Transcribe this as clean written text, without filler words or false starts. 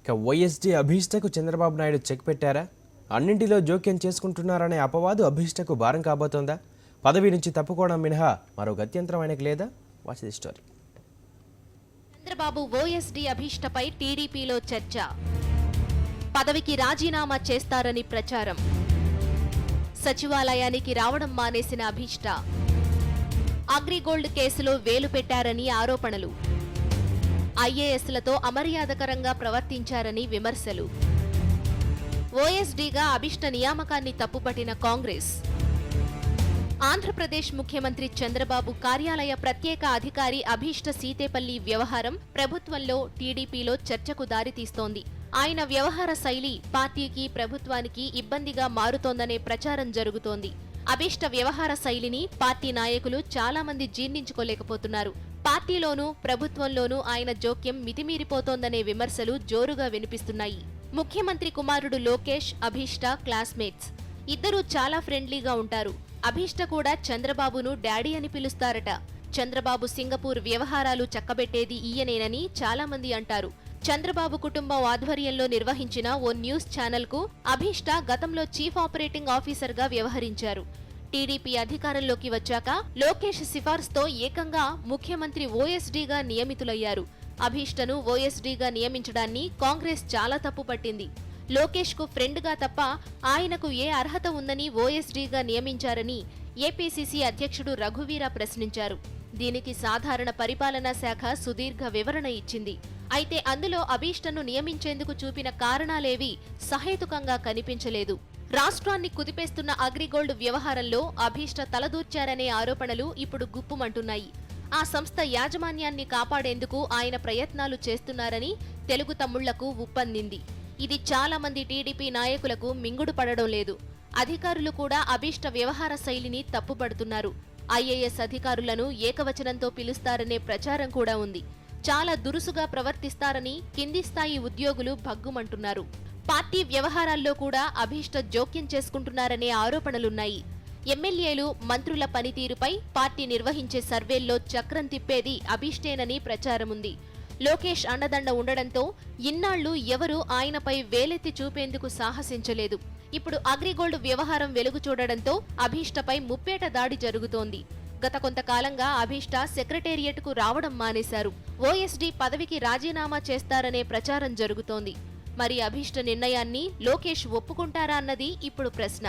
ఇక వైఎస్డీ అభీష్టకు చంద్రబాబు నాయుడు చెక్ పెట్టారా? అన్నింటిలో జోక్యం చేసుకుంటున్నారనే అపవాదు అభీష్టకు భారం కాబోతోందా? పదవి నుంచి తప్పుకోవడం మినహా మరో గత్యంతరం ఆయనకు లేదా? Watch the story. Chandrababu OSD అభీష్టపై టీడీపీలో చర్చ. పదవికి రాజీనామా చేస్తారని ప్రచారం. సచివాలయానికి రావడం మానేసిన అభీష్ట. అగ్రిగోల్డ్ కేసులో వేలు పెట్టారని ఆరోపణలు. ఐఏఎస్లతో అమర్యాదకరంగా ప్రవర్తించారని విమర్శలు. ఓఎస్డీగా అభీష్ట నియామకాన్ని తప్పుపట్టిన కాంగ్రెస్. ఆంధ్రప్రదేశ్ ముఖ్యమంత్రి చంద్రబాబు కార్యాలయ ప్రత్యేక అధికారి అభీష్ట సీతేపల్లి వ్యవహారం ప్రభుత్వంలో టీడీపీలో చర్చకు దారితీస్తోంది. ఆయన వ్యవహార శైలి పార్టీకి ప్రభుత్వానికి ఇబ్బందిగా మారుతోందనే ప్రచారం జరుగుతోంది. అభీష్ట వ్యవహార శైలిని పార్టీ నాయకులు చాలా మంది జీర్ణించుకోలేకపోతున్నారు. పార్టీలోనూ ప్రభుత్వంలోనూ ఆయన జోక్యం మితిమీరిపోతోందనే విమర్శలు జోరుగా వినిపిస్తున్నాయి. ముఖ్యమంత్రి కుమారుడు లోకేష్, అభీష్ట క్లాస్మేట్స్. ఇద్దరూ చాలా ఫ్రెండ్లీగా ఉంటారు. అభీష్ట కూడా చంద్రబాబును డాడీ అని పిలుస్తారట. చంద్రబాబు సింగపూర్ వ్యవహారాలు చక్కబెట్టేది ఈయనేనని చాలా మంది అంటారు. చంద్రబాబు కుటుంబం ఆధ్వర్యంలో నిర్వహించిన ఓ న్యూస్ ఛానల్కు అభీష్ట గతంలో చీఫ్ ఆపరేటింగ్ ఆఫీసర్గా వ్యవహరించారు. టీడీపీ అధికారంలోకి వచ్చాక లోకేష్ సిఫార్సుతో ఏకంగా ముఖ్యమంత్రి ఓఎస్డీగా నియమితులయ్యారు. అభీష్టను ఓఎస్డీగా నియమించడాన్ని కాంగ్రెస్ చాలా తప్పుపట్టింది. లోకేష్ కు ఫ్రెండ్గా తప్ప ఆయనకు ఏ అర్హత ఉందని ఓఎస్డీగా నియమించారని ఏపీసీసీ అధ్యక్షుడు రఘువీర ప్రశ్నించారు. దీనికి సాధారణ పరిపాలనా శాఖ సుదీర్ఘ వివరణ ఇచ్చింది. అయితే అందులో అభీష్టను నియమించేందుకు చూపిన కారణాలేవీ సహేతుకంగా కనిపించలేదు. రాష్ట్రాన్ని కుదిపేస్తున్న అగ్రిగోల్డ్ వ్యవహారంలో అభీష్ట తలదూర్చారనే ఆరోపణలు ఇప్పుడు గుప్పుమంటున్నాయి. ఆ సంస్థ యాజమాన్యాన్ని కాపాడేందుకు ఆయన ప్రయత్నాలు చేస్తున్నారని తెలుగు తమ్ముళ్లకు ఉప్పందింది. ఇది చాలా మంది టీడీపీ నాయకులకు మింగుడు పడడం లేదు. అధికారులు కూడా అభీష్ట వ్యవహార శైలిని తప్పుపడుతున్నారు. ఐఏఎస్ అధికారులను ఏకవచనంతో పిలుస్తారనే ప్రచారం కూడా ఉంది. చాలా దురుసుగా ప్రవర్తిస్తారని కింది స్థాయి ఉద్యోగులు భగ్గుమంటున్నారు. పార్టీ వ్యవహారాల్లో కూడా అభీష్ట జోక్యం చేసుకుంటున్నారనే ఆరోపణలున్నాయి. ఎమ్మెల్యేలు, మంత్రుల పనితీరుపై పార్టీ నిర్వహించే సర్వేల్లో చక్రం తిప్పేది అభీష్టేనని ప్రచారముంది. లోకేష్ అండదండ ఉండడంతో ఇన్నాళ్లు ఎవరూ ఆయనపై వేలెత్తి చూపేందుకు సాహసించలేదు. ఇప్పుడు అగ్రిగోల్డ్ వ్యవహారం వెలుగు చూడడంతో అభీష్టపై ముప్పేట దాడి జరుగుతోంది. గత కొంతకాలంగా అభీష్ట సెక్రటేరియట్కు రావడం మానేశారు. ఓఎస్డీ పదవికి రాజీనామా చేస్తారనే ప్రచారం జరుగుతోంది. మరి అభీష్ట నిర్ణయాన్ని లోకేష్ ఒప్పుకుంటారా అన్నది ఇప్పుడు ప్రశ్న.